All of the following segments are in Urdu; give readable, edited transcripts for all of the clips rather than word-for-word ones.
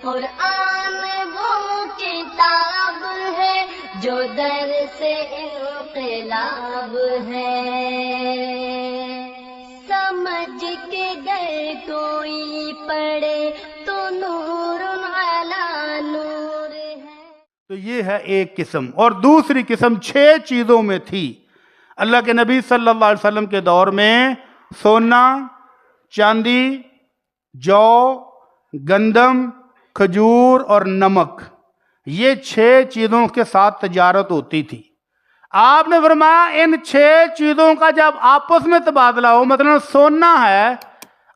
قرآن وہ کتاب ہے جو در سے انقلاب ہے، سمجھ کے گر کوئی پڑھے تو نور علی نور ہے۔ تو یہ ہے ایک قسم، اور دوسری قسم 6 چیزوں میں تھی۔ اللہ کے نبی صلی اللہ علیہ وسلم کے دور میں سونا، چاندی، جو، گندم، کھجور اور نمک، یہ 6 چیزوں کے ساتھ تجارت ہوتی تھی۔ آپ نے فرمایا ان 6 چیزوں کا جب آپس میں تبادلہ ہو، مثلا سونا ہے،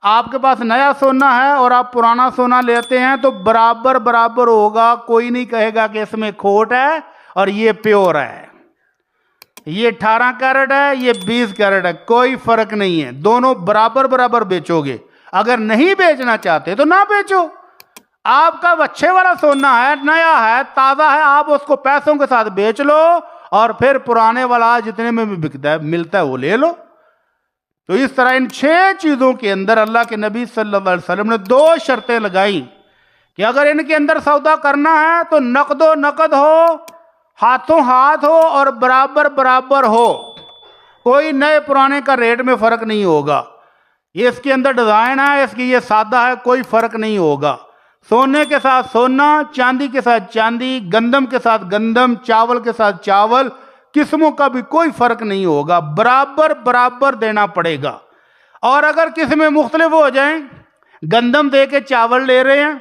آپ کے پاس نیا سونا ہے اور آپ پرانا سونا لیتے ہیں تو برابر برابر ہوگا، کوئی نہیں کہے گا کہ اس میں کھوٹ ہے اور یہ پیور ہے، یہ 18 کیرٹ ہے، یہ 20 کیرٹ ہے، کوئی فرق نہیں ہے، دونوں برابر برابر بیچو گے۔ اگر نہیں بیچنا چاہتے تو نہ بیچو۔ آپ کا اچھے والا سونا ہے، نیا ہے، تازہ ہے، آپ اس کو پیسوں کے ساتھ بیچ لو اور پھر پرانے والا جتنے میں بھی بکتا ہے ملتا ہے وہ لے لو۔ تو اس طرح ان 6 چیزوں کے اندر اللہ کے نبی صلی اللہ علیہ وسلم نے 2 شرطیں لگائیں کہ اگر ان کے اندر سودا کرنا ہے تو نقد و نقد ہو، ہاتھوں ہاتھ ہو اور برابر برابر ہو، کوئی نئے پرانے کا ریٹ میں فرق نہیں ہوگا۔ یہ اس کے اندر ڈیزائن ہے، اس کی یہ سادہ ہے، کوئی فرق نہیں ہوگا۔ سونے کے ساتھ سونا، چاندی کے ساتھ چاندی، گندم کے ساتھ گندم، چاول کے ساتھ چاول، قسموں کا بھی کوئی فرق نہیں ہوگا، برابر برابر دینا پڑے گا۔ اور اگر قسمیں مختلف ہو جائیں، گندم دے کے چاول لے رہے ہیں،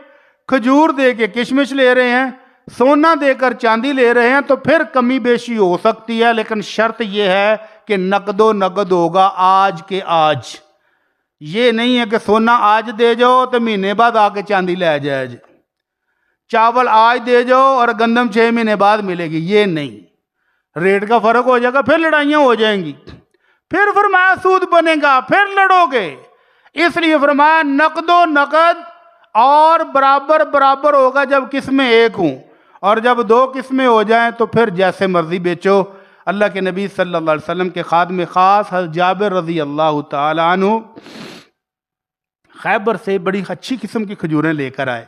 کھجور دے کے کشمش لے رہے ہیں، سونا دے کر چاندی لے رہے ہیں، تو پھر کمی بیشی ہو سکتی ہے، لیکن شرط یہ ہے کہ نقد و نقد ہوگا آج کے آج۔ یہ نہیں ہے کہ سونا آج دے جاؤ تو مہینے بعد آ کے چاندی لے جائے جائے، چاول آج دے جاؤ اور گندم 6 مہینے بعد ملے گی، یہ نہیں، ریٹ کا فرق ہو جائے گا، پھر لڑائیاں ہو جائیں گی، پھر فرمایا سود بنے گا، پھر لڑو گے۔ اس لیے فرمایا نقد و نقد اور برابر برابر ہوگا جب قسمیں ایک ہوں، اور جب 2 قسمیں ہو جائیں تو پھر جیسے مرضی بیچو۔ اللہ کے نبی صلی اللہ علیہ وسلم کے خادم خاص حضرت جابر رضی اللہ تعالی عنہ خیبر سے بڑی اچھی قسم کی کھجوریں لے کر آئے،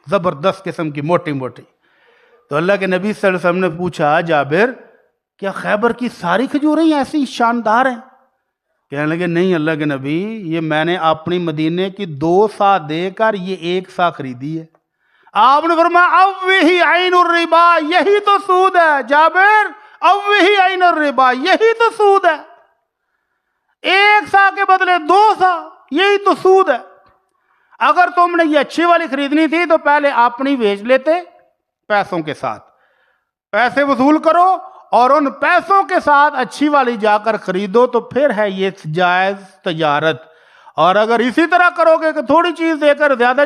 زبردست قسم کی، موٹی موٹی۔ تو اللہ کے نبی صلی اللہ علیہ وسلم نے پوچھا، جابر کیا خیبر کی ساری کھجوریں ایسی شاندار ہیں؟ کہنے لگے نہیں اللہ کے نبی، یہ میں نے اپنی مدینے کی 2 سا دے کر یہ 1 سا خریدی ہے۔ آپ نے فرمایا اوہی عین الربا، یہی تو سود ہے جابر، اوہی عین الربا، یہی تو سود ہے، 1 سا کے بدلے 2 سا، یہی تو سود ہے۔ اگر تم نے یہ اچھی والی خریدنی تھی تو پہلے اپنی بیچ لیتے پیسوں کے ساتھ، پیسے وصول کرو اور ان پیسوں کے ساتھ اچھی والی جا کر خریدو، تو پھر ہے یہ جائز تجارت۔ اور اگر اسی طرح کرو گے کہ تھوڑی چیز دے کر زیادہ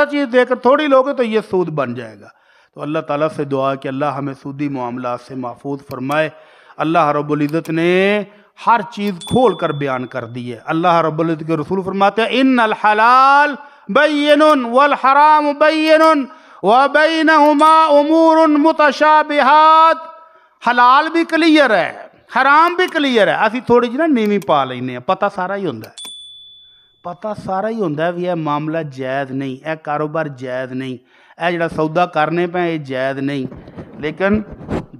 چیز دے کر تھوڑی لوگے تو یہ سود بن جائے گا۔ تو اللہ تعالیٰ سے دعا کہ اللہ ہمیں سودی معاملات سے محفوظ فرمائے۔ اللہ رب العزت نے ہر چیز کھول کر بیان کر دی ہے۔ اللہ رب العزت کے رسول فرماتے ہیں ان الحلال بین والحرام بین وبینہما امور متشابہات، حلال بھی کلیئر ہے، حرام بھی کلیئر ہے، اسی تھوڑی جی نا نیوی پا لینے ہیں، پتہ سارا ہی ہوندہ ہے، پتہ سارا ہی ہوندہ ہے بھی یہ معاملہ جائز نہیں، اے کاروبار جائز نہیں، اے جڑا سودا کرنے پہ یہ جائز نہیں، لیکن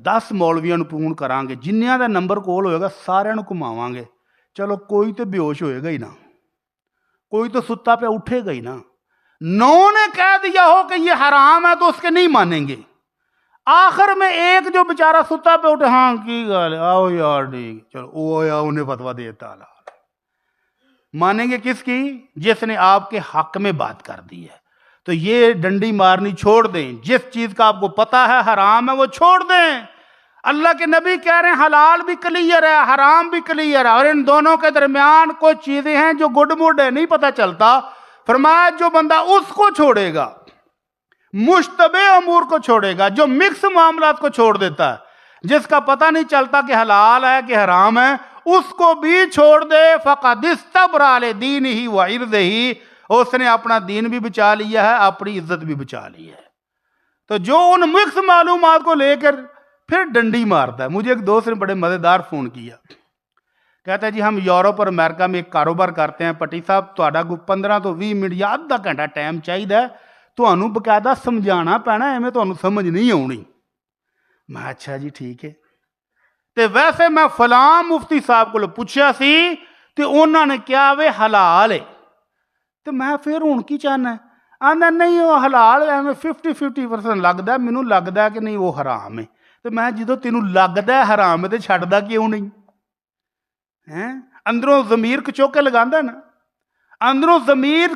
10 مولویاں نوں فون کران گے، جنیاں دا نمبر کول ہوئے گا سارے نوں گھماواں گے، چلو کوئی تو بے ہوش ہوئے گا ہی نا، کوئی تو ستا پہ اٹھے گا ہی نا۔ 9 نے کہہ دیا ہو کہ یہ حرام ہے تو اس کے نہیں مانیں گے، آخر میں ایک جو بیچارہ ستا پہ اٹھے، ہاں کی گل ہے، آؤ یار ٹھیک، چلو او یا انہیں فتویٰ دیتا ہے، مانیں گے کس کی؟ جس نے آپ کے حق میں بات کر دی ہے۔ تو یہ ڈنڈی مارنی چھوڑ دیں، جس چیز کا آپ کو پتا ہے حرام ہے وہ چھوڑ دیں۔ اللہ کے نبی کہہ رہے ہیں حلال بھی کلیئر ہے، حرام بھی کلیئر ہے، اور ان دونوں کے درمیان کچھ چیزیں ہیں جو گڈ مڈ ہے، نہیں پتہ چلتا۔ فرمایا جو بندہ اس کو چھوڑے گا، مشتبہ امور کو چھوڑے گا، جو مکس معاملات کو چھوڑ دیتا ہے، جس کا پتہ نہیں چلتا کہ حلال ہے کہ حرام ہے، اس کو بھی چھوڑ دے، فقد استبرأ لدینہ وعرضہ، اس نے اپنا دین بھی بچا لیا ہے، اپنی عزت بھی بچا لی ہے۔ تو جو ان مکس معلومات کو لے کر پھر ڈنڈی مارتا ہے۔ مجھے ایک دوست نے بڑے مزیدار فون کیا، کہتا ہے جی ہم یورپ اور امریکہ میں ایک کاروبار کرتے ہیں، پٹی صاحب تہاڈا کوئی 15 تو 20 منٹ یا آدھا گھنٹہ ٹائم چاہیے ਤੁਹਾਨੂੰ ਬਕਾਇਦਾ ਸਮਝਾਉਣਾ ਪੈਣਾ, ਐਵੇਂ ਤੁਹਾਨੂੰ ਸਮਝ ਨਹੀਂ ਆਉਣੀ। ਮੈਂ ਅੱਛਾ ਜੀ ਠੀਕ ਹੈ। ਤੇ ਵੈਸੇ ਮੈਂ ਫਲਾਂ ਮੁਫਤੀ ਸਾਹਿਬ ਕੋਲ ਪੁੱਛਿਆ ਸੀ ਤੇ ਉਹਨਾਂ ਨੇ ਕਿਹਾ ਵੇ ਹਲਾਲ ਹੈ। ਤੇ ਮੈਂ ਫਿਰ ਹੁਣ ਕੀ ਚਾਹਨਾ? ਆਂਦਾ ਨਹੀਂ ਉਹ ਹਲਾਲ ਐਵੇਂ 50-50% ਲੱਗਦਾ, ਮੈਨੂੰ ਲੱਗਦਾ ਕਿ ਨਹੀਂ ਉਹ ਹਰਾਮ ਹੈ। ਤੇ ਮੈਂ ਜਦੋਂ ਤੈਨੂੰ ਲੱਗਦਾ ਹਰਾਮ ਹੈ ਤੇ ਛੱਡਦਾ ਕਿਉਂ ਨਹੀਂ ਹੈ? ਅੰਦਰੋਂ ਜ਼ਮੀਰ ਕਚੋ ਕੇ ਲਗਾਉਂਦਾ ਨਾ, ਅੰਦਰੋਂ ਜ਼ਮੀਰ